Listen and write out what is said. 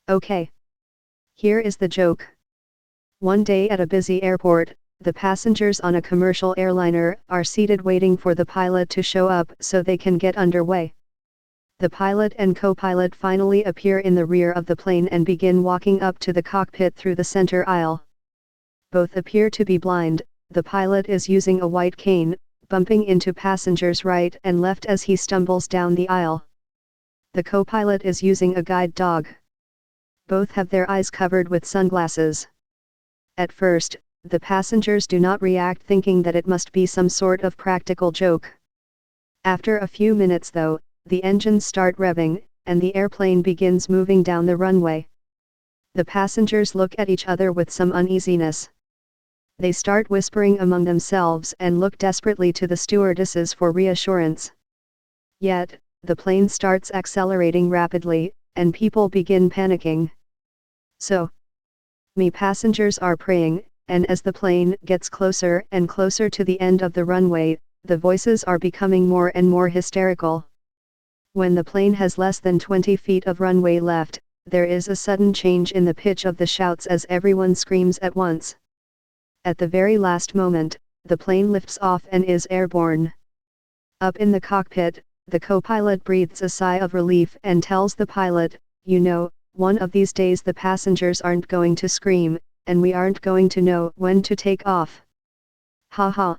Okay. Here is the joke. One day at a busy airport, the passengers on a commercial airliner are seated waiting for the pilot to show up so they can get underway. The pilot and co-pilot finally appear in the rear of the plane and begin walking up to the cockpit through the center aisle. Both appear to be blind. The pilot is using a white cane, bumping into passengers right and left as he stumbles down the aisle. The co-pilot is using a guide dog. Both have their eyes covered with sunglasses. At first, the passengers do not react, thinking that it must be some sort of practical joke. After a few minutes though, the engines start revving, and the airplane begins moving down the runway. The passengers look at each other with some uneasiness. They start whispering among themselves and look desperately to the stewardesses for reassurance. Yet, the plane starts accelerating rapidly, and people begin panicking. So, passengers are praying, and as the plane gets closer and closer to the end of the runway, the voices are becoming more and more hysterical. When the plane has less than 20 feet of runway left, there is a sudden change in the pitch of the shouts as everyone screams at once. At the very last moment, the plane lifts off and is airborne. Up in the cockpit, the co-pilot breathes a sigh of relief and tells the pilot, "You know, one of these days the passengers aren't going to scream, and we aren't going to know when to take off." Ha ha.